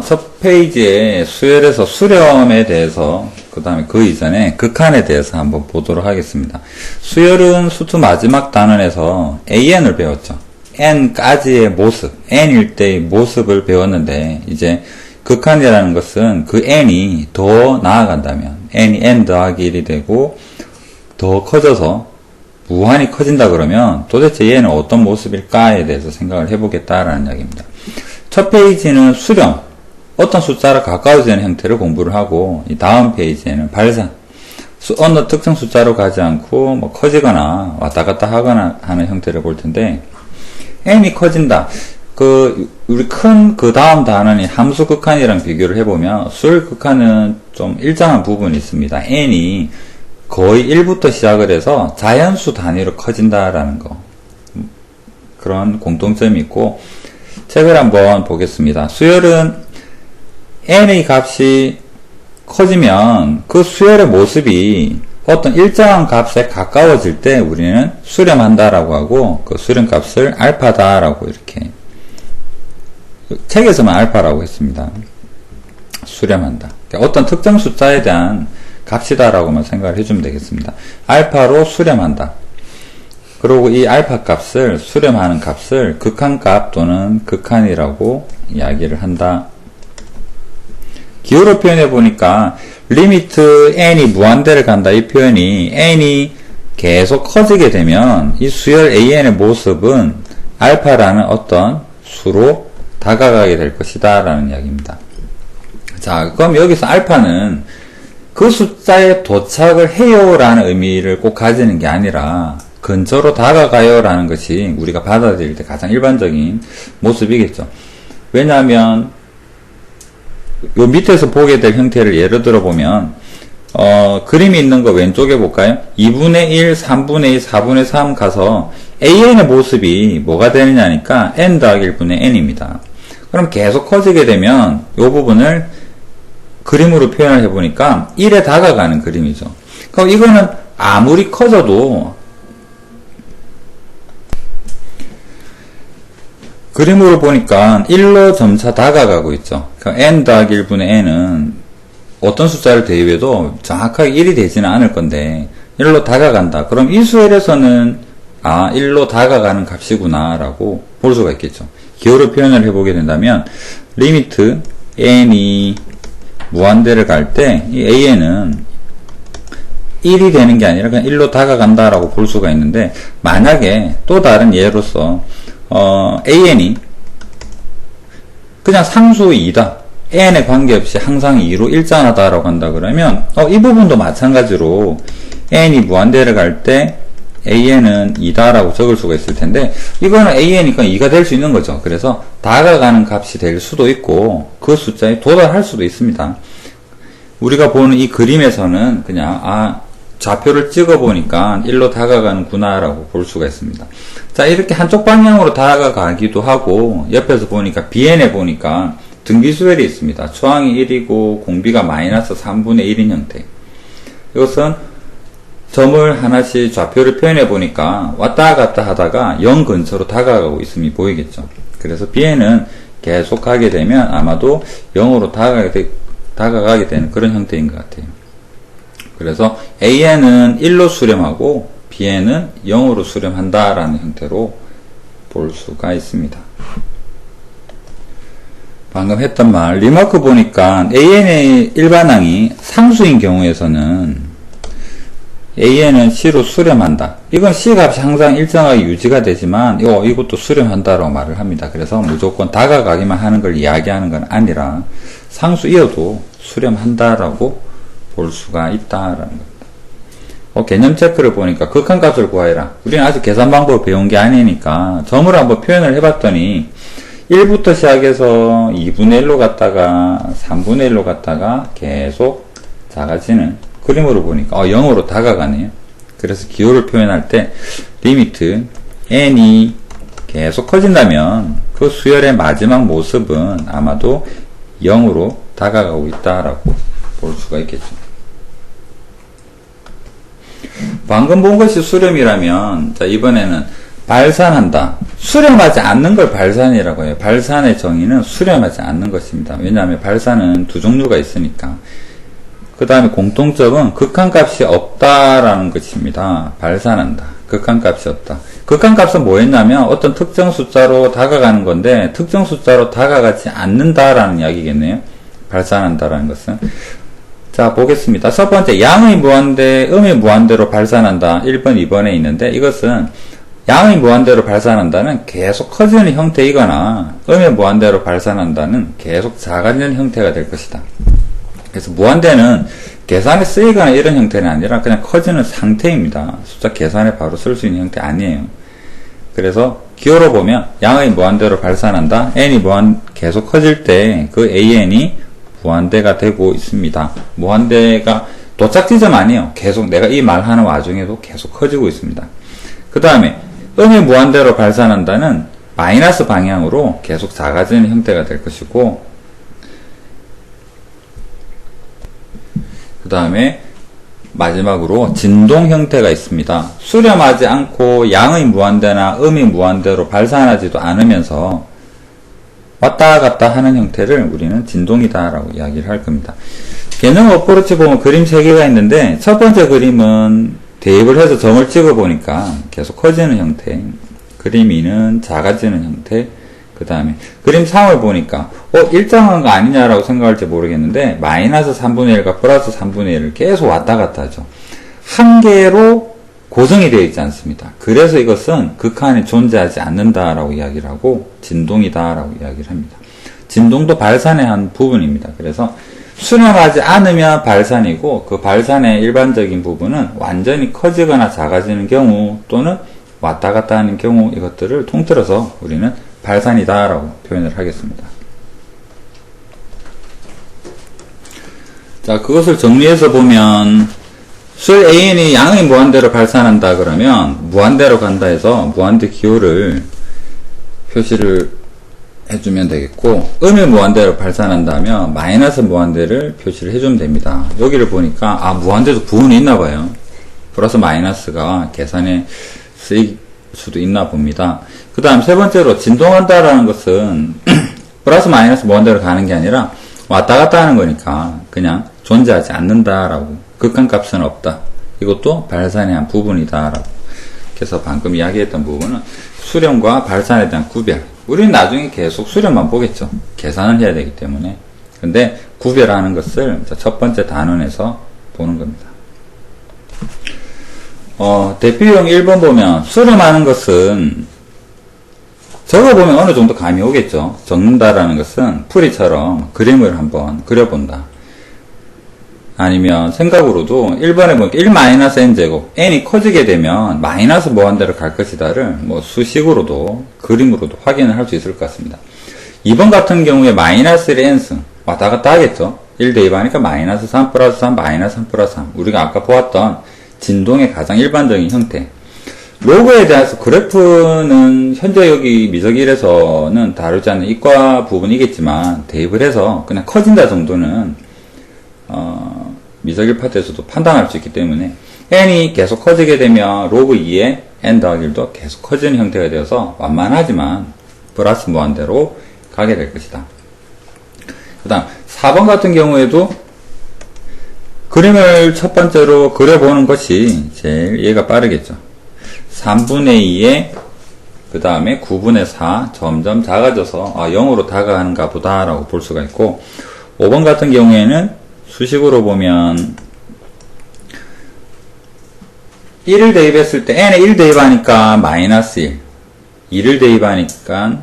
첫 페이지에 수열에서 수렴에 대해서, 그 다음에 그 이전에 극한에 대해서 한번 보도록 하겠습니다. 수열은 수투 마지막 단원에서 AN을 배웠죠. N까지의 모습, N일 때의 모습을 배웠는데, 이제 극한이라는 것은 그 N이 더 나아간다면, N이 N 더하기 1이 되고, 더 커져서 무한히 커진다 그러면 도대체 얘는 어떤 모습일까에 대해서 생각을 해보겠다라는 이야기입니다. 첫 페이지는 수렴, 어떤 숫자로 가까워지는 형태를 공부를 하고, 이 다음 페이지에는 발산, 어느 특정 숫자로 가지 않고 뭐 커지거나 왔다 갔다 하거나 하는 형태를 볼 텐데, n이 커진다. 우리 큰 그 다음 단원이 함수 극한이랑 비교를 해보면 수열 극한은 좀 일정한 부분이 있습니다. n이 거의 1부터 시작을 해서 자연수 단위로 커진다라는 거, 그런 공통점이 있고, 책을 한번 보겠습니다. 수열은 n의 값이 커지면 그 수열의 모습이 어떤 일정한 값에 가까워질 때 우리는 수렴한다라고 하고, 그 수렴 값을 알파다라고 이렇게 책에서만 알파라고 했습니다. 수렴한다. 그러니까 어떤 특정 숫자에 대한 값이다라고만 생각을 해주면 되겠습니다. 알파로 수렴한다. 그리고 이 알파 값을, 수렴하는 값을 극한값 또는 극한이라고 이야기를 한다. 기호로 표현해 보니까 리미트 n이 무한대를 간다, 이 표현이 n이 계속 커지게 되면 이 수열 an의 모습은 알파라는 어떤 수로 다가가게 될 것이다 라는 이야기입니다. 자, 그럼 여기서 알파는 그 숫자에 도착을 해요 라는 의미를 꼭 가지는 게 아니라 근처로 다가가요 라는 것이 우리가 받아들일 때 가장 일반적인 모습이겠죠. 왜냐하면 요 밑에서 보게 될 형태를 예를 들어 보면, 그림이 있는 거 왼쪽에 볼까요? 2분의 1, 3분의 2, 4분의 3 가서 AN의 모습이 뭐가 되느냐니까 N 더하기 1분의 N입니다. 그럼 계속 커지게 되면 요 부분을 그림으로 표현을 해보니까 1에 다가가는 그림이죠. 그럼 이거는 아무리 커져도 그림으로 보니까 1로 점차 다가가고 있죠. 그러니까 n 더하기 1분의 n은 어떤 숫자를 대입해도 정확하게 1이 되지는 않을 건데 1로 다가간다. 그럼 이 수열에서는 1로 다가가는 값이구나 라고 볼 수가 있겠죠. 기호로 표현을 해보게 된다면 리미트 n이 무한대를 갈 때 이 an은 1이 되는 게 아니라 그냥 1로 다가간다 라고 볼 수가 있는데, 만약에 또 다른 예로서 an이 그냥 상수 2다. n에 관계없이 항상 2로 일정하다라고 한다 그러면 이 부분도 마찬가지로 n이 무한대를 갈 때 an은 2다라고 적을 수가 있을 텐데, 이거는 an이니까 2가 될 수 있는 거죠. 그래서 다가가는 값이 될 수도 있고 그 숫자에 도달할 수도 있습니다. 우리가 보는 이 그림에서는 그냥 좌표를 찍어 보니까 1로 다가가는구나 라고 볼 수가 있습니다. 자, 이렇게 한쪽 방향으로 다가가기도 하고, 옆에서 보니까 BN에 보니까 등비수열이 있습니다. 초항이 1이고 공비가 마이너스 3분의 1인 형태. 이것은 점을 하나씩 좌표를 표현해 보니까 왔다 갔다 하다가 0 근처로 다가가고 있음이 보이겠죠. 그래서 BN은 계속 가게 되면 아마도 0으로 다가가게 되는 그런 형태인 것 같아요. 그래서 AN은 1로 수렴하고 BN은 0으로 수렴한다라는 형태로 볼 수가 있습니다. 방금 했던 말, 리마크 보니까 AN의 일반항이 상수인 경우에서는 AN은 C로 수렴한다. 이건 C 값이 항상 일정하게 유지가 되지만 이것도 수렴한다라고 말을 합니다. 그래서 무조건 다가가기만 하는 걸 이야기하는 건 아니라 상수이어도 수렴한다라고 볼 수가 있다라는 겁니다. 개념 체크를 보니까 극한값을 구하여라. 우리는 아직 계산 방법을 배운 게 아니니까 점으로 한번 표현을 해봤더니 1부터 시작해서 2분의 1로 갔다가 3분의 1로 갔다가 계속 작아지는 그림으로 보니까 0으로 다가가네요. 그래서 기호를 표현할 때 리미트 n이 계속 커진다면 그 수열의 마지막 모습은 아마도 0으로 다가가고 있다라고 볼 수가 있겠죠. 방금 본 것이 수렴이라면, 자, 이번에는 발산한다. 수렴하지 않는 걸 발산이라고 해요. 발산의 정의는 수렴하지 않는 것입니다. 왜냐하면 발산은 두 종류가 있으니까. 그 다음에 공통점은 극한값이 없다라는 것입니다. 발산한다. 극한값이 없다. 극한값은 뭐였냐면 어떤 특정 숫자로 다가가는 건데 특정 숫자로 다가가지 않는다라는 이야기겠네요. 발산한다라는 것은. 자, 보겠습니다. 첫 번째, 양의 무한대, 음의 무한대로 발산한다. 1번, 2번에 있는데 이것은 양의 무한대로 발산한다는 계속 커지는 형태이거나 음의 무한대로 발산한다는 계속 작아지는 형태가 될 것이다. 그래서 무한대는 계산에 쓰이거나 이런 형태는 아니라 그냥 커지는 상태입니다. 숫자 계산에 바로 쓸 수 있는 형태 아니에요. 그래서 기호로 보면 양의 무한대로 발산한다. n이 계속 커질 때 그 an이 무한대가 되고 있습니다. 무한대가 도착 지점 아니에요. 계속 내가 이 말 하는 와중에도 계속 커지고 있습니다. 그 다음에 음의 무한대로 발산한다는 마이너스 방향으로 계속 작아지는 형태가 될 것이고, 그 다음에 마지막으로 진동 형태가 있습니다. 수렴하지 않고 양의 무한대나 음의 무한대로 발산하지도 않으면서 왔다 갔다 하는 형태를 우리는 진동이다 라고 이야기를 할 겁니다. 개념 어프로치 보면 그림 3개가 있는데 첫 번째 그림은 대입을 해서 점을 찍어 보니까 계속 커지는 형태, 그림 2는 작아지는 형태, 그 다음에 그림 3을 보니까 일정한 거 아니냐라고 생각할지 모르겠는데 마이너스 3분의 1과 플러스 3분의 1을 계속 왔다 갔다 하죠. 한 개로 고정이 되어 있지 않습니다. 그래서 이것은 극한에 존재하지 않는다라고 이야기를 하고 진동이다라고 이야기를 합니다. 진동도 발산의 한 부분입니다. 그래서 수렴하지 않으면 발산이고 그 발산의 일반적인 부분은 완전히 커지거나 작아지는 경우 또는 왔다 갔다 하는 경우 이것들을 통틀어서 우리는 발산이다라고 표현을 하겠습니다. 자, 그것을 정리해서 보면 술 AN이 양의 무한대로 발산한다 그러면 무한대로 간다 해서 무한대 기호를 표시를 해주면 되겠고, 음의 무한대로 발산한다면 마이너스 무한대를 표시를 해주면 됩니다. 여기를 보니까 무한대도 부분이 있나 봐요. 플러스 마이너스가 계산에 쓰일 수도 있나 봅니다. 그 다음 세 번째로 진동한다라는 것은 플러스 마이너스 무한대로 가는 게 아니라 왔다 갔다 하는 거니까 그냥 존재하지 않는다라고, 극한값은 없다. 이것도 발산의 한 부분이다라고. 그래서 방금 이야기했던 부분은 수렴과 발산에 대한 구별. 우리는 나중에 계속 수렴만 보겠죠. 계산을 해야 되기 때문에. 근데 구별하는 것을 첫 번째 단원에서 보는 겁니다. 대표형 1번 보면 수렴하는 것은 적어보면 어느 정도 감이 오겠죠. 적는다라는 것은 풀이처럼 그림을 한번 그려본다. 아니면 생각으로도 1번에 보니까 1-n제곱, n이 커지게 되면 마이너스 무한대로 갈 것이다를 수식으로도 그림으로도 확인을 할 수 있을 것 같습니다. 2번 같은 경우에 마이너스 1의 n승 왔다 갔다 하겠죠. 1 대입하니까 마이너스 3 플러스 3 마이너스 3 플러스 3, 우리가 아까 보았던 진동의 가장 일반적인 형태. 로그에 대해서 그래프는 현재 여기 미적일에서는 다루지 않는 이과 부분이겠지만 대입을 해서 그냥 커진다 정도는 미적일 파트에서도 판단할 수 있기 때문에 n이 계속 커지게 되면 로그 2에 n 더하기 1도 계속 커지는 형태가 되어서 완만하지만 플러스 무한대로 가게 될 것이다. 그 다음 4번 같은 경우에도 그림을 첫 번째로 그려보는 것이 제일 이해가 빠르겠죠. 3분의 2에 그 다음에 9분의 4 점점 작아져서 0으로 다가가는가 보다 라고 볼 수가 있고, 5번 같은 경우에는 수식으로 보면 1을 대입했을 때 n에 1 대입하니까 마이너스 1, 2를 대입하니까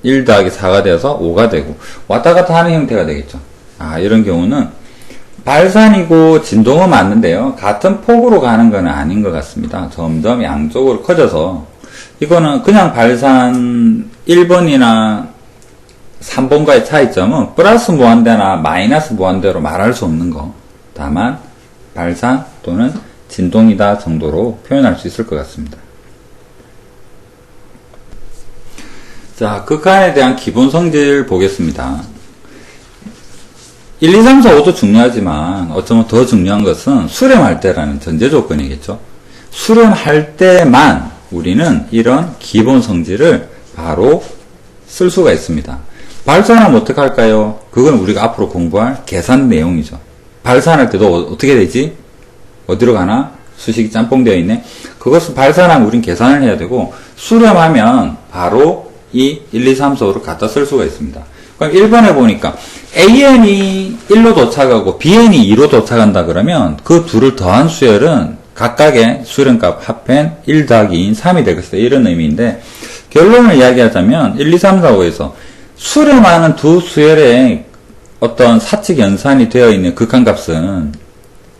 1 더하기 4가 되어서 5가 되고 왔다 갔다 하는 형태가 되겠죠. 이런 경우는 발산이고 진동은 맞는데요, 같은 폭으로 가는 건 아닌 것 같습니다. 점점 양쪽으로 커져서 이거는 그냥 발산 1번이나 3번과의 차이점은 플러스 무한대나 마이너스 무한대로 말할 수 없는 거, 다만 발산 또는 진동이다 정도로 표현할 수 있을 것 같습니다. 자, 극한에 대한 기본 성질 보겠습니다. 1, 2, 3, 4, 5도 중요하지만 어쩌면 더 중요한 것은 수렴할 때라는 전제 조건이겠죠. 수렴할 때만 우리는 이런 기본 성질을 바로 쓸 수가 있습니다. 발산하면 어떻게 할까요? 그건 우리가 앞으로 공부할 계산 내용이죠. 발산할 때도 어떻게 되지? 어디로 가나? 수식이 짬뽕되어 있네. 그것을 발산하면 우린 계산을 해야 되고, 수렴하면 바로 이 1, 2, 3, 4를 갖다 쓸 수가 있습니다. 그럼 1번에 보니까 AN이 1로 도착하고 BN이 2로 도착한다 그러면 그 둘을 더한 수열은 각각의 수렴값 합한 1 더하기 2인 3이 될 것이다. 이런 의미인데, 결론을 이야기하자면 1, 2, 3, 4, 5에서 수렴하는 두 수열의 어떤 사칙 연산이 되어 있는 극한값은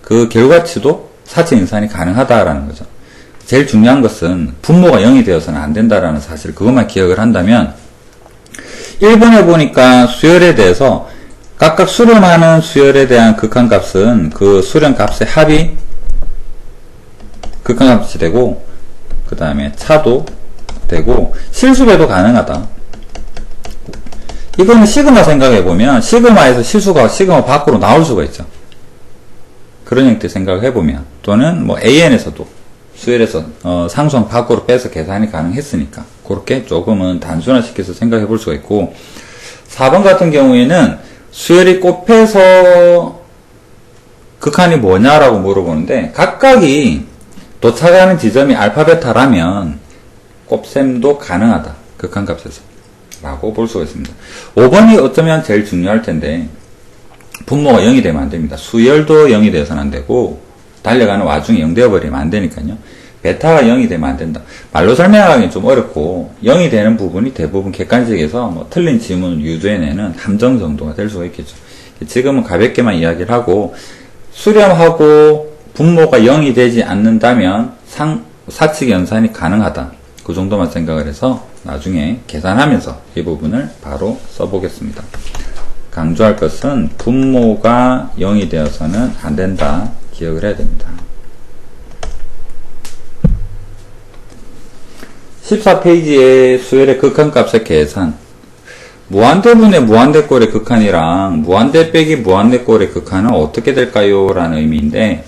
그 결과치도 사칙 연산이 가능하다라는 거죠. 제일 중요한 것은 분모가 0이 되어서는 안 된다라는 사실, 그것만 기억을 한다면 1번에 보니까 수열에 대해서 각각 수렴하는 수열에 대한 극한값은 그 수렴값의 합이 극한값이 되고, 그 다음에 차도 되고 실수배도 가능하다. 이거는 시그마 생각해보면 시그마에서 실수가 시그마 밖으로 나올 수가 있죠. 그런 형태 생각을 해보면, 또는 뭐 AN에서도 수열에서 상수항 밖으로 빼서 계산이 가능했으니까 그렇게 조금은 단순화시켜서 생각해 볼 수가 있고, 4번 같은 경우에는 수열이 곱해서 극한이 뭐냐라고 물어보는데, 각각이 도착하는 지점이 알파 베타라면 곱셈도 가능하다. 극한값에서 라고 볼 수가 있습니다. 5번이 어쩌면 제일 중요할 텐데, 분모가 0이 되면 안 됩니다. 수열도 0이 되어서는 안 되고, 달려가는 와중에 0 되어버리면 안 되니까요. 베타가 0이 되면 안 된다. 말로 설명하기는 좀 어렵고, 0이 되는 부분이 대부분 객관식에서 뭐 틀린 지문을 유도해내는 함정 정도가 될 수가 있겠죠. 지금은 가볍게만 이야기를 하고, 수렴하고 분모가 0이 되지 않는다면 사칙 연산이 가능하다. 그 정도만 생각을 해서 나중에 계산하면서 이 부분을 바로 써보겠습니다. 강조할 것은 분모가 0이 되어서는 안 된다. 기억을 해야 됩니다. 14페이지의 수열의 극한값의 계산. 무한대분의 무한대꼴의 극한이랑 무한대 빼기 무한대꼴의 극한은 어떻게 될까요? 라는 의미인데,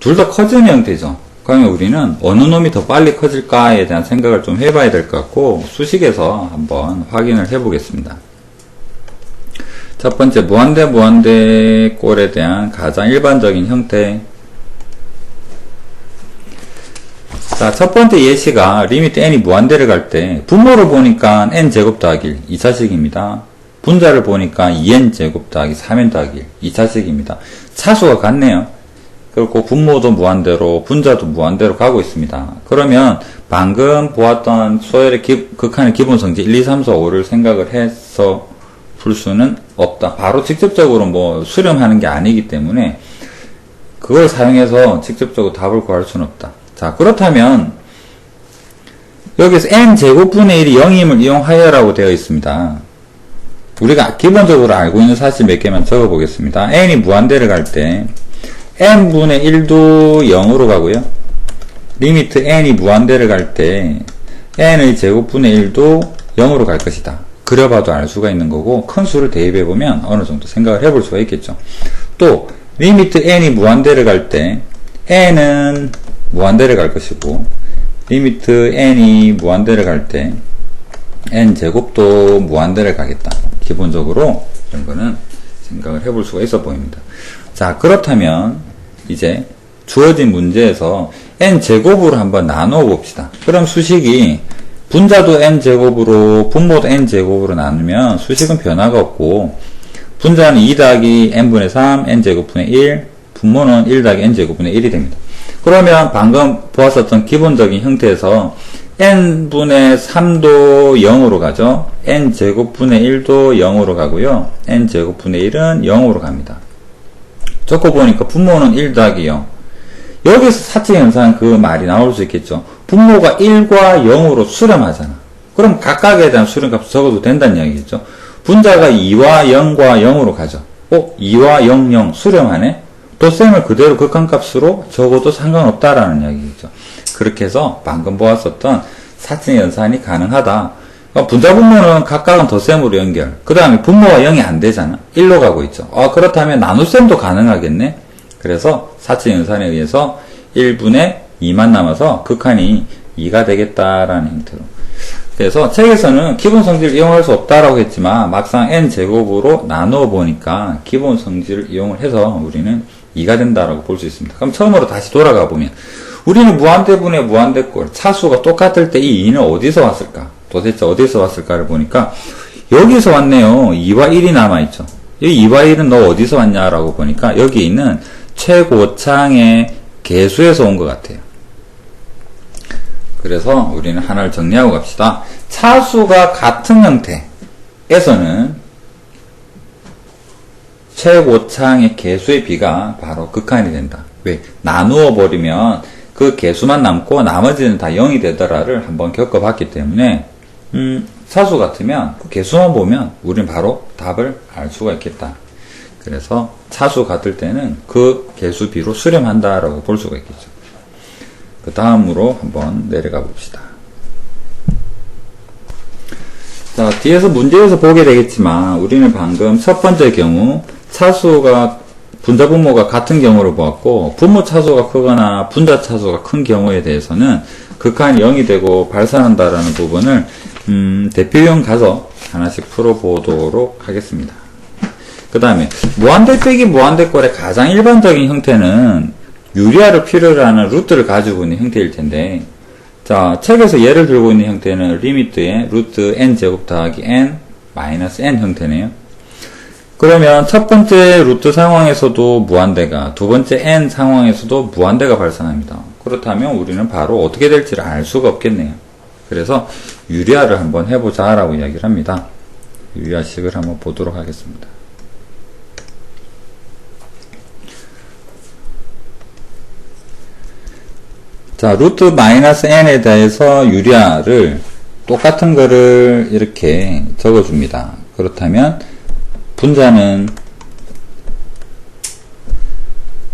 둘 다 커지는 형태죠. 그러면 우리는 어느 놈이 더 빨리 커질까에 대한 생각을 좀 해봐야 될 것 같고, 수식에서 한번 확인을 해보겠습니다. 첫 번째, 무한대꼴에 대한 가장 일반적인 형태. 자, 첫 번째 예시가 리미트 n이 무한대를 갈 때 분모를 보니까 n제곱 더하기 1, 2차식입니다. 분자를 보니까 2n제곱 더하기 3n 더하기 1, 2차식입니다. 차수가 같네요. 그리고 분모도 무한대로 분자도 무한대로 가고 있습니다. 그러면 방금 보았던 수열의 극한의 기본 성질 1, 2, 3, 4, 5를 생각을 해서 풀 수는 없다. 바로 직접적으로 뭐 수렴하는 게 아니기 때문에 그걸 사용해서 직접적으로 답을 구할 수는 없다. 자, 그렇다면 여기서 n제곱분의 1이 0임을 이용하여라고 되어 있습니다. 우리가 기본적으로 알고 있는 사실 몇 개만 적어 보겠습니다. n이 무한대를 갈 때 n분의 1도 0으로 가고요. 리미트 n이 무한대를 갈 때 n의 제곱분의 1도 0으로 갈 것이다. 그려봐도 알 수가 있는 거고, 큰 수를 대입해보면 어느 정도 생각을 해볼 수가 있겠죠. 또 리미트 n이 무한대를 갈 때 n은 무한대를 갈 것이고, 리미트 n이 무한대를 갈 때 n제곱도 무한대를 가겠다. 기본적으로 이런 거는 생각을 해볼 수가 있어 보입니다. 자, 그렇다면 이제 주어진 문제에서 n제곱으로 한번 나누어 봅시다. 그럼 수식이 분자도 n제곱으로 분모도 n제곱으로 나누면 수식은 변화가 없고, 분자는 2 더하기 n분의 3 n제곱분의 1, 분모는 1 더하기 n제곱분의 1이 됩니다. 그러면 방금 보았었던 기본적인 형태에서 n분의 3도 0으로 가죠. n제곱분의 1도 0으로 가고요. n제곱분의 1은 0으로 갑니다. 적고 보니까 분모는 1 더하기 0. 여기서 사칙 연산 그 말이 나올 수 있겠죠. 분모가 1과 0으로 수렴하잖아. 그럼 각각에 대한 수렴값 적어도 된다는 이야기겠죠. 분자가 2와 0과 0으로 가죠. 2와 0, 0 수렴하네? 덧셈을 그대로 극한값으로 적어도 상관없다라는 이야기겠죠. 그렇게 해서 방금 보았었던 사칙 연산이 가능하다. 분자 분모는 각각은 덧셈으로 연결. 그 다음에 분모가 0이 안 되잖아. 1로 가고 있죠. 그렇다면 나눗셈도 가능하겠네. 그래서 사칙 연산에 의해서 1분의 2만 남아서 극한이 2가 되겠다라는 형태로. 그래서 책에서는 기본 성질을 이용할 수 없다라고 했지만 막상 n제곱으로 나누어 보니까 기본 성질을 이용을 해서 우리는 2가 된다라고 볼 수 있습니다. 그럼 처음으로 다시 돌아가 보면 우리는 무한대분의 무한대꼴 차수가 똑같을 때 이 2는 어디서 왔을까? 도대체 어디서 왔을까를 보니까 여기서 왔네요. 2와 1이 남아있죠. 여기 2와 1은 너 어디서 왔냐라고 보니까 여기 있는 최고창의 개수에서 온 것 같아요. 그래서 우리는 하나를 정리하고 갑시다. 차수가 같은 형태에서는 최고창의 개수의 비가 바로 극한이 된다. 왜? 나누어 버리면 그 개수만 남고 나머지는 다 0이 되더라를 한번 겪어봤기 때문에 차수 같으면 그 개수만 보면 우리는 바로 답을 알 수가 있겠다. 그래서 차수 같을 때는 그 개수 비로 수렴한다라고 볼 수가 있겠죠. 그 다음으로 한번 내려가 봅시다. 자, 뒤에서 문제에서 보게 되겠지만 우리는 방금 첫 번째 경우 차수가 분자 분모가 같은 경우를 보았고 분모 차수가 크거나 분자 차수가 큰 경우에 대해서는 극한이 0이 되고 발산한다라는 부분을 대표용 가서 하나씩 풀어보도록 하겠습니다. 그 다음에 무한대 빼기 무한대꼴의 가장 일반적인 형태는 유리화를 필요로 하는 루트를 가지고 있는 형태일 텐데, 자, 책에서 예를 들고 있는 형태는 리미트의 루트 n제곱 더하기 n 마이너스 n 형태네요. 그러면 첫 번째 루트 상황에서도 무한대가, 두 번째 n 상황에서도 무한대가 발생합니다. 그렇다면 우리는 바로 어떻게 될지를 알 수가 없겠네요. 그래서 유리화를 한번 해보자 라고 이야기를 합니다. 유리화식을 한번 보도록 하겠습니다. 자, 루트 마이너스 n에 대해서 유리화를 똑같은 거를 이렇게 적어줍니다. 그렇다면 분자는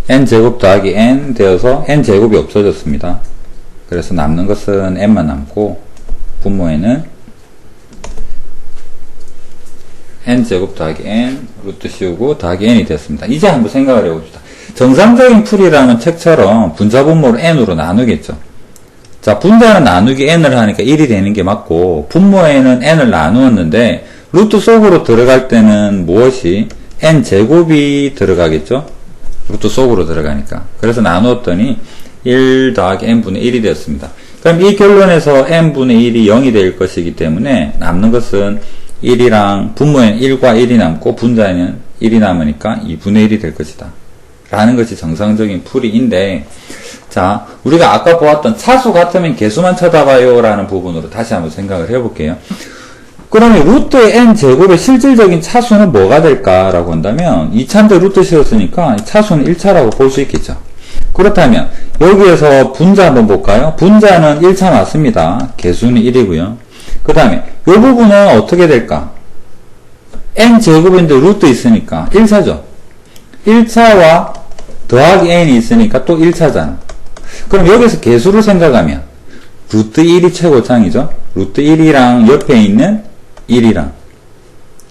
n제곱 더하기 n 되어서 n제곱이 없어졌습니다. 그래서 남는 것은 n만 남고 분모에는 n제곱 더하기 n 루트 씌우고 더하기 n이 됐습니다. 이제 한번 생각을 해봅시다. 정상적인 풀이라는 책처럼 분자 분모를 n으로 나누겠죠. 자, 분자는 나누기 n을 하니까 1이 되는 게 맞고 분모에는 n을 나누었는데 루트 속으로 들어갈 때는 무엇이 n제곱이 들어가겠죠. 루트 속으로 들어가니까. 그래서 나누었더니 1 더하기 n분의 1이 되었습니다. 그럼 이 결론에서 n분의 1이 0이 될 것이기 때문에 남는 것은 1이랑 분모에는 1과 1이 남고 분자에는 1이 남으니까 2분의 1이 될 것이다 라는 것이 정상적인 풀이인데, 자, 우리가 아까 보았던 차수 같으면 개수만 쳐다봐요 라는 부분으로 다시 한번 생각을 해볼게요. 그러면 루트의 n제곱의 실질적인 차수는 뭐가 될까 라고 한다면 2차인데 루트 씌웠으니까 차수는 1차라고 볼 수 있겠죠. 그렇다면 여기에서 분자 한번 볼까요? 분자는 1차 맞습니다. 개수는 1이고요. 그 다음에 이 부분은 어떻게 될까? n제곱인데 루트 있으니까 1차죠. 1차와 더하기 n이 있으니까 또 1차잖아. 그럼 여기서 개수를 생각하면 루트 1이 최고창이죠. 루트 1이랑 옆에 있는 1이랑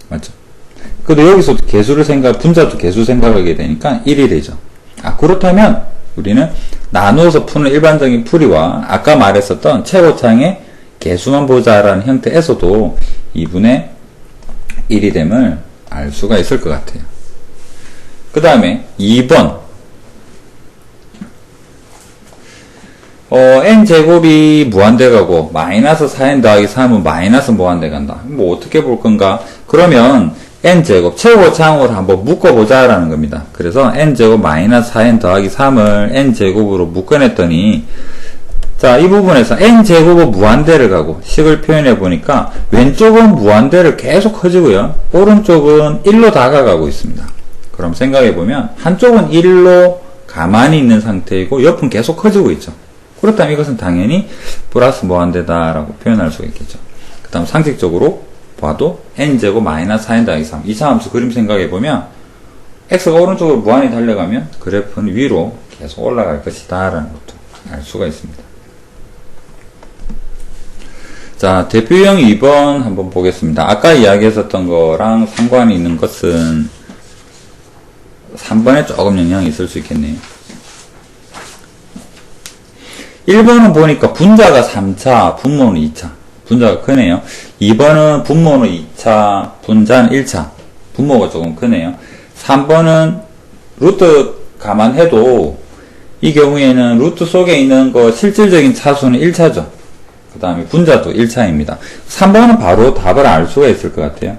맞죠? 그래도 여기서 개수를 분자도 개수 생각하게 되니까 1이 되죠. 아, 그렇다면 우리는 나누어서 푸는 일반적인 풀이와 아까 말했었던 최고창의 개수만 보자라는 형태에서도 2분의 1이 됨을 알 수가 있을 것 같아요. 그 다음에 2번 n제곱이 무한대 가고 마이너스 4n 더하기 3은 마이너스 무한대 간다. 뭐 어떻게 볼 건가? 그러면 n제곱 최고창으로 한번 묶어보자라는 겁니다. 그래서 n제곱 마이너스 4n 더하기 3을 n제곱으로 묶어냈더니, 자, 이 부분에서 n제곱은 무한대를 가고 식을 표현해 보니까 왼쪽은 무한대를 계속 커지고요, 오른쪽은 1로 다가가고 있습니다. 그럼 생각해 보면 한쪽은 1로 가만히 있는 상태이고 옆은 계속 커지고 있죠. 그렇다면 이것은 당연히 플러스 무한대다라고 표현할 수가 있겠죠. 그 다음 상식적으로 봐도 n제곱 마이너스 4n 더하기 3 2차 함수 그림 생각해 보면 x가 오른쪽으로 무한히 달려가면 그래프는 위로 계속 올라갈 것이다 라는 것도 알 수가 있습니다. 자, 대표형 2번 한번 보겠습니다. 아까 이야기했었던 거랑 상관이 있는 것은 3번에 조금 영향이 있을 수 있겠네요. 1번은 보니까 분자가 3차, 분모는 2차. 분자가 크네요. 2번은 분모는 2차, 분자는 1차. 분모가 조금 크네요. 3번은 루트 감안해도 이 경우에는 루트 속에 있는 거 실질적인 차수는 1차죠. 그 다음에 분자도 1차입니다. 3번은 바로 답을 알 수가 있을 것 같아요.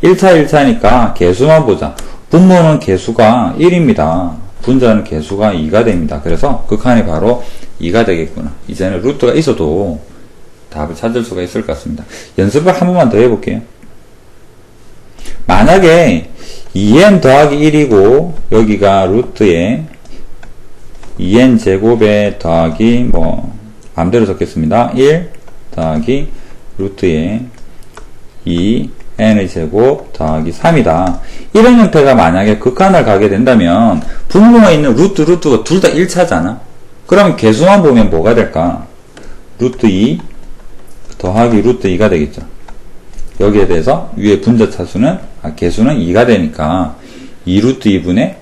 1차 1차니까 개수만 보자. 분모는 개수가 1입니다. 분자는 개수가 2가 됩니다. 그래서 극한이 바로 2가 되겠구나. 이제는 루트가 있어도 답을 찾을 수가 있을 것 같습니다. 연습을 한 번만 더 해볼게요. 만약에 2n 더하기 1이고 여기가 루트에 2n 제곱에 더하기 마음대로 적겠습니다. 1 더하기 루트에 2n의 제곱 더하기 3이다. 이런 형태가 만약에 극한을 가게 된다면 분모에 있는 루트가 둘 다 1차잖아. 그러면 개수만 보면 뭐가 될까? 루트 2 더하기 루트 2가 되겠죠. 여기에 대해서 위에 분자 차수는 개수는 2가 되니까 2 루트 2분의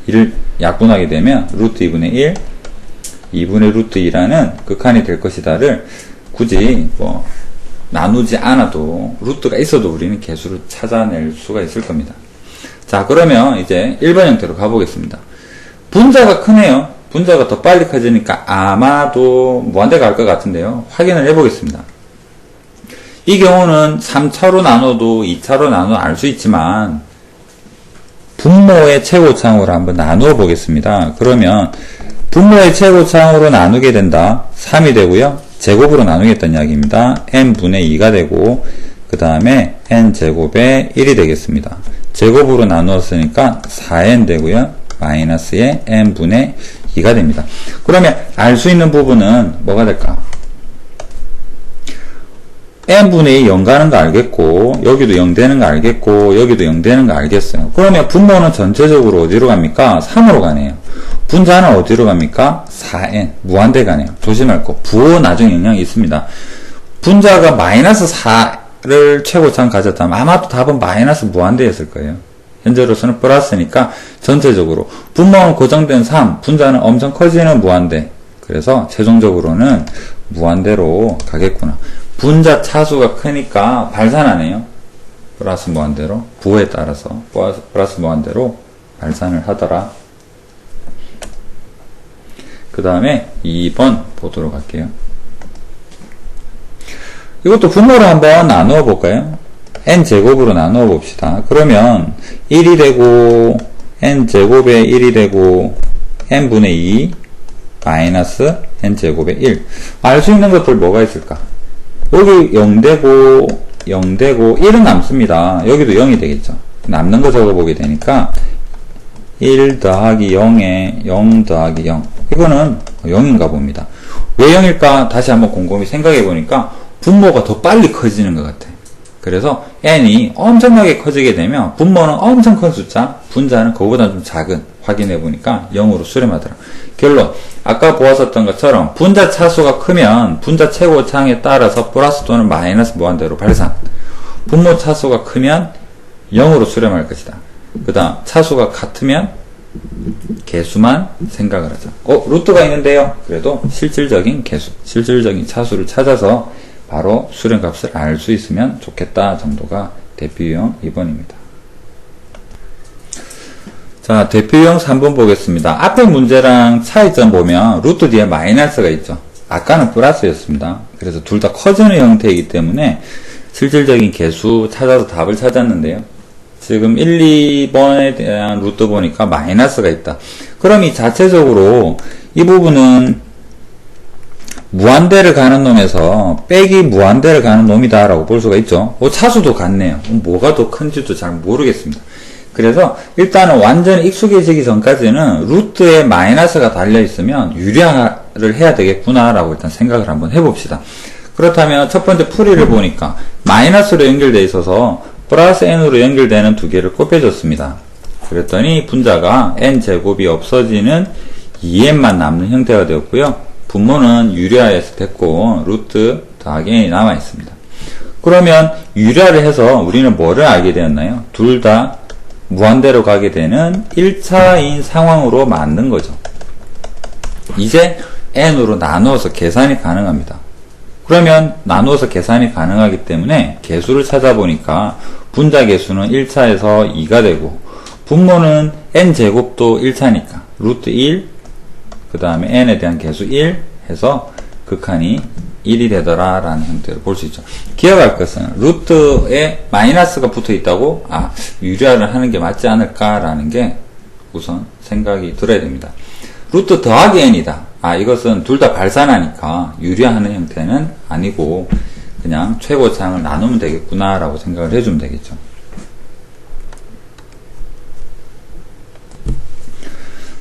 2를 약분하게 되면 루트 2분의 1 2분의 루트 2라는 극한이 될 것이다를 굳이 나누지 않아도 루트가 있어도 우리는 개수를 찾아낼 수가 있을 겁니다. 자, 그러면 이제 1번 형태로 가보겠습니다. 분자가 크네요. 분자가 더 빨리 커지니까 아마도 무한대 갈 것 같은데요. 확인을 해보겠습니다. 이 경우는 3차로 나눠도 2차로 나눠도 알 수 있지만 분모의 최고차항으로 한번 나누어 보겠습니다. 그러면 분모의 최고차항으로 나누게 된다. 3이 되고요. 제곱으로 나누겠다는 이야기입니다. n분의 2가 되고 그 다음에 n제곱에 1이 되겠습니다. 제곱으로 나누었으니까 4n 되고요. 마이너스의 n분의 2가 됩니다. 그러면 알 수 있는 부분은 뭐가 될까? n분의 2 0 가는 거 알겠고 여기도 0 되는 거 알겠고 여기도 0 되는 거 알겠어요. 그러면 분모는 전체적으로 어디로 갑니까? 3으로 가네요. 분자는 어디로 갑니까? 4n 무한대 가네요. 조심할 거. 부호 나중에 영향이 있습니다. 분자가 마이너스 4를 최고차항 가졌다면 아마도 답은 마이너스 무한대였을 거예요. 현재로서는 플러스니까 전체적으로 분모는 고정된 3, 분자는 엄청 커지는 무한대. 그래서 최종적으로는 무한대로 가겠구나. 분자 차수가 크니까 발산하네요. 플러스 무한대로 부호에 따라서 플러스 무한대로 발산을 하더라. 그 다음에 2번 보도록 할게요. 이것도 분모를 한번 나누어 볼까요? n제곱으로 나누어 봅시다. 그러면 1이 되고 n제곱에 1이 되고 n분의 2 마이너스 n제곱에 1. 알 수 있는 것들 뭐가 있을까? 여기 0 되고 0 되고 1은 남습니다. 여기도 0이 되겠죠. 남는 거 적어보게 되니까 1 더하기 0에 0 더하기 0. 이거는 0인가 봅니다. 왜 0일까? 다시 한번 곰곰이 생각해 보니까 분모가 더 빨리 커지는 것 같아. 그래서 n이 엄청나게 커지게 되면 분모는 엄청 큰 숫자, 분자는 그거보다 좀 작은, 확인해 보니까 0으로 수렴하더라. 결론, 아까 보았었던 것처럼 분자 차수가 크면 분자 최고차항에 따라서 플러스 또는 마이너스 무한대로 발산. 분모 차수가 크면 0으로 수렴할 것이다. 그 다음 차수가 같으면 개수만 생각을 하자. 루트가 있는데요. 그래도 실질적인 개수, 실질적인 차수를 찾아서 바로 수렴값을 알 수 있으면 좋겠다 정도가 대표 유형 2번입니다. 자, 대표 유형 3번 보겠습니다. 앞에 문제랑 차이점 보면 루트 뒤에 마이너스가 있죠. 아까는 플러스였습니다. 그래서 둘 다 커지는 형태이기 때문에 실질적인 개수 찾아서 답을 찾았는데요. 지금 1, 2번에 대한 루트 보니까 마이너스가 있다. 그럼 이 자체적으로 이 부분은 무한대를 가는 놈에서 빼기 무한대를 가는 놈이다 라고 볼 수가 있죠. 차수도 같네요. 뭐가 더 큰지도 잘 모르겠습니다. 그래서 일단은 완전히 익숙해지기 전까지는 루트에 마이너스가 달려있으면 유리화를 해야 되겠구나 라고 일단 생각을 한번 해봅시다. 그렇다면 첫 번째 풀이를 보니까 마이너스로 연결되어 있어서 플러스 n으로 연결되는 두 개를 곱해줬습니다. 그랬더니 분자가 n제곱이 없어지는 2n만 남는 형태가 되었고요. 분모는 유리화해서 됐고 루트 더하기 n이 남아있습니다. 그러면 유리화를 해서 우리는 뭐를 알게 되었나요? 둘 다 무한대로 가게 되는 1차인 상황으로 만든 거죠. 이제 n으로 나누어서 계산이 가능합니다. 그러면 나누어서 계산이 가능하기 때문에 개수를 찾아보니까 분자 개수는 1차에서 2가 되고 분모는 n제곱도 1차니까 루트 1, 그 다음에 n에 대한 개수 1 해서 극한이 1이 되더라 라는 형태로 볼 수 있죠. 기억할 것은 루트에 마이너스가 붙어 있다고 유리화를 하는 게 맞지 않을까 라는 게 우선 생각이 들어야 됩니다. 루트 더하기 n이다. 이것은 둘 다 발산하니까 유리화하는 형태는 아니고 그냥 최고차항을 나누면 되겠구나 라고 생각을 해주면 되겠죠.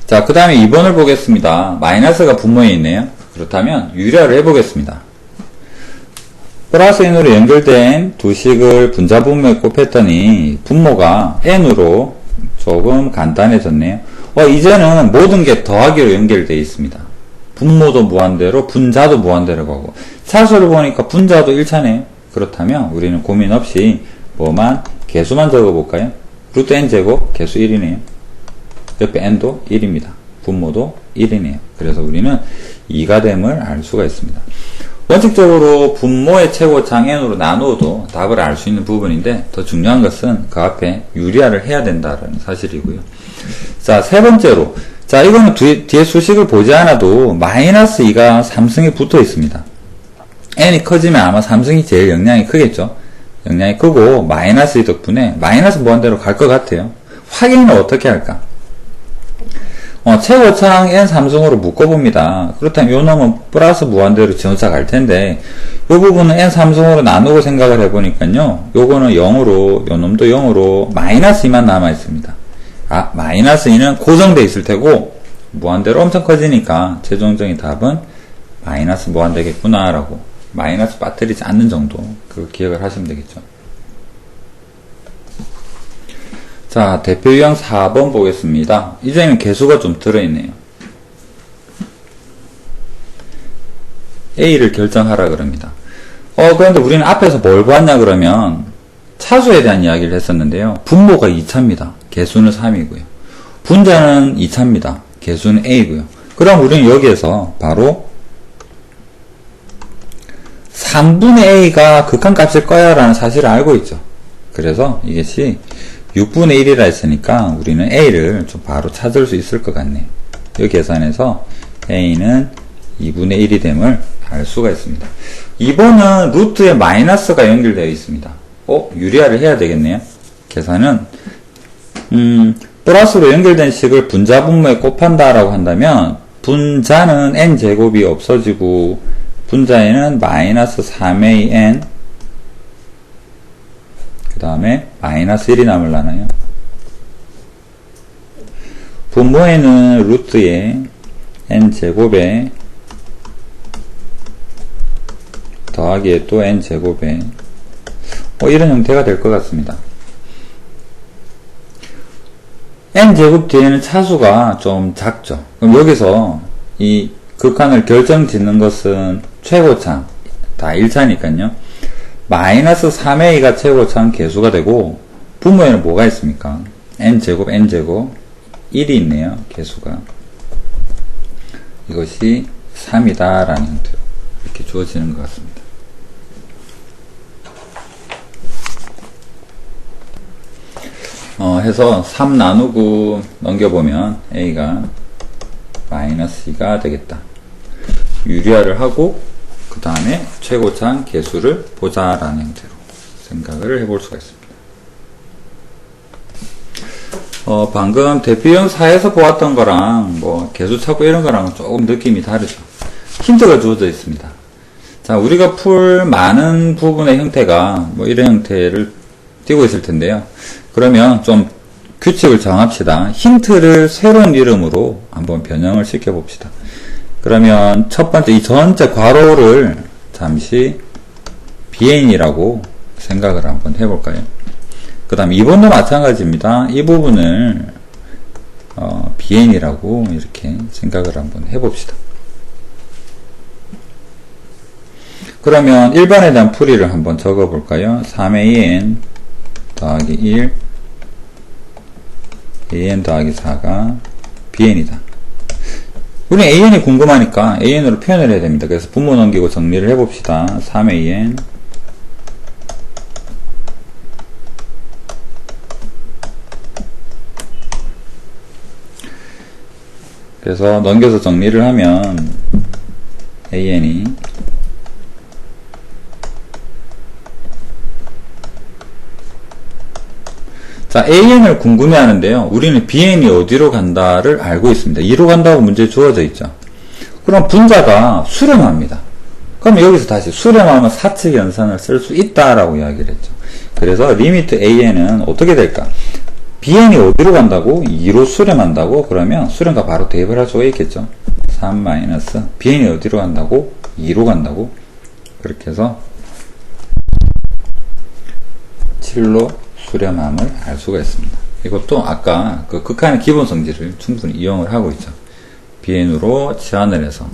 자, 그 다음에 2번을 보겠습니다. 마이너스가 분모에 있네요. 그렇다면 유리화를 해보겠습니다. 플러스 n으로 연결된 두 식을 분자 분모에 곱했더니 분모가 n으로 조금 간단해졌네요. 이제는 모든 게 더하기로 연결되어 있습니다. 분모도 무한대로 분자도 무한대로 가고 차수를 보니까 분자도 1차네요. 그렇다면 우리는 고민 없이 개수만 적어볼까요? 루트 n제곱 개수 1이네요. 옆에 n도 1입니다. 분모도 1이네요. 그래서 우리는 2가 됨을 알 수가 있습니다. 원칙적으로 분모의 최고차항 n으로 나누어도 답을 알 수 있는 부분인데 더 중요한 것은 그 앞에 유리화를 해야 된다는 사실이고요. 자, 세 번째로, 자, 이거는 뒤에 수식을 보지 않아도 마이너스 2가 3승에 붙어 있습니다. n이 커지면 아마 3승이 제일 영향이 크겠죠. 영향이 크고 마이너스 2 덕분에 마이너스 무한대로 갈 것 같아요. 확인은 어떻게 할까? 최고차항 n 3승으로 묶어봅니다. 그렇다면 요 놈은 플러스 무한대로 지원차 갈 텐데 요 부분은 n 3승으로 나누고 생각을 해보니까요. 요거는 0으로, 요 놈도 0으로 마이너스 2만 남아있습니다. 마이너스 2는 고정되어 있을 테고 무한대로 엄청 커지니까 최종적인 답은 마이너스 무한대겠구나 라고 마이너스 빠뜨리지 않는 정도 그 기억을 하시면 되겠죠. 자, 대표 유형 4번 보겠습니다. 이제는 개수가 좀 들어있네요. A를 결정하라 그럽니다. 그런데 우리는 앞에서 뭘 보았냐 그러면 차수에 대한 이야기를 했었는데요. 분모가 2차입니다. 개수는 3이고요. 분자는 2차입니다. 개수는 A고요. 그럼 우리는 여기에서 바로 3분의 A가 극한값일 거야 라는 사실을 알고 있죠. 그래서 이것이 6분의 1이라 했으니까 우리는 A를 좀 바로 찾을 수 있을 것 같네요. 이 계산에서 A는 2분의 1이 됨을 알 수가 있습니다. 2번은 루트에 마이너스가 연결되어 있습니다. 유리화를 해야 되겠네요. 계산은 플러스로 연결된 식을 분자 분모에 곱한다라고 한다면 분자는 n제곱이 없어지고 분자에는 마이너스 3a n 그 다음에 마이너스 1이 남을라나요? 분모에는 루트에 n제곱에 더하기에 또 n제곱에 이런 형태가 될 것 같습니다. n제곱 뒤에는 차수가 좀 작죠. 그럼 여기서 이 극한을 결정짓는 것은 최고차항 다 1차니까요. 마이너스 3a가 최고차항 개수가 되고 분모에는 뭐가 있습니까? n제곱 1이 있네요. 개수가 이것이 3이다 라는 형태로 이렇게 주어지는 것 같습니다. 해서 3 나누고 넘겨보면 a가 마이너스 2가 되겠다. 유리화를 하고 그 다음에 최고차항 개수를 보자라는 형태로 생각을 해볼 수가 있습니다. 방금 대표형 4에서 보았던 거랑 개수 찾고 이런 거랑은 조금 느낌이 다르죠. 힌트가 주어져 있습니다. 자, 우리가 풀 많은 부분의 형태가 이런 형태를 띄고 있을 텐데요. 그러면 좀 규칙을 정합시다. 힌트를 새로운 이름으로 한번 변형을 시켜봅시다. 그러면 첫 번째 이 전체 괄호를 잠시 BN이라고 생각을 한번 해볼까요? 그 다음 2번도 마찬가지입니다. 이 부분을 BN이라고 이렇게 생각을 한번 해봅시다. 그러면 1번에 대한 풀이를 한번 적어볼까요? 3AN 더하기 1 AN 더하기 4가 BN이다. 우리는 AN이 궁금하니까 AN으로 표현을 해야 됩니다. 그래서 분모 넘기고 정리를 해봅시다. 3AN 그래서 넘겨서 정리를 하면 AN이 자, AN을 궁금해 하는데요. 우리는 BN이 어디로 간다를 알고 있습니다. 2로 간다고 문제에 주어져 있죠. 그럼 분자가 수렴합니다. 그럼 여기서 다시 수렴하면 사측 연산을 쓸 수 있다라고 이야기를 했죠. 그래서 리미트 AN은 어떻게 될까? BN이 어디로 간다고? 2로 수렴한다고? 그러면 수렴과 바로 대입을 할 수가 있겠죠. 3 마이너스 BN이 어디로 간다고? 2로 간다고? 그렇게 해서 7로 수렴함을 알 수가 있습니다. 이것도 아까 그 극한의 기본 성질을 충분히 이용을 하고 있죠. BN으로 치환을 해서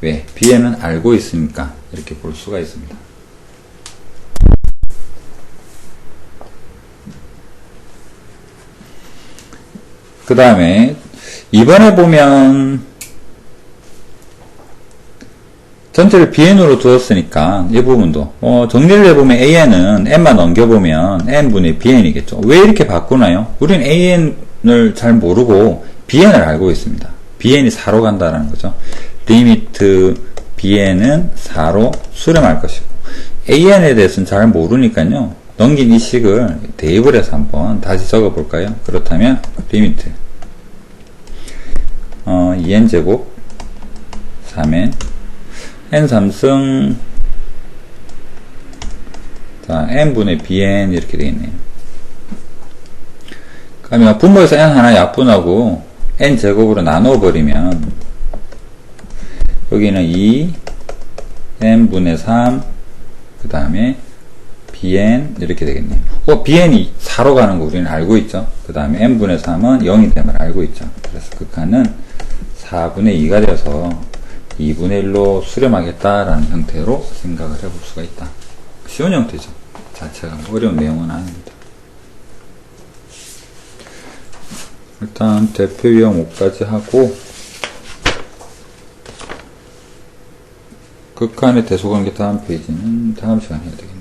왜? BN은 알고 있으니까 이렇게 볼 수가 있습니다. 그 다음에 이번에 보면 전체를 BN으로 두었으니까 이 부분도 정리를 해보면 AN은 N만 넘겨보면 N분의 BN이겠죠. 왜 이렇게 바꾸나요? 우리는 AN을 잘 모르고 BN을 알고 있습니다. BN이 4로 간다라는 거죠. 리미트 BN은 4로 수렴할 것이고 AN에 대해서는 잘 모르니까요. 넘긴 이 식을 대입을 해서 한번 다시 적어볼까요? 그렇다면 리미트 2n제곱 3n n3승 자 n분의 bn 이렇게 되어있네요. 그러면 분모에서 n 하나 약분하고 n제곱으로 나눠버리면 여기는 2 n분의 3 그 다음에 bn 이렇게 되겠네요. bn이 4로 가는 거 우리는 알고 있죠. 그 다음에 n분의 3은 0이 됨을 알고 있죠. 그래서 극한은 4분의 2가 되어서 2분의 1로 수렴하겠다라는 형태로 생각을 해볼 수가 있다. 쉬운 형태죠. 자체가 어려운 내용은 아닙니다. 일단 대표 유형 5까지 하고 극한의 대소관계 다음 페이지는 다음 시간에 해야 되겠네요.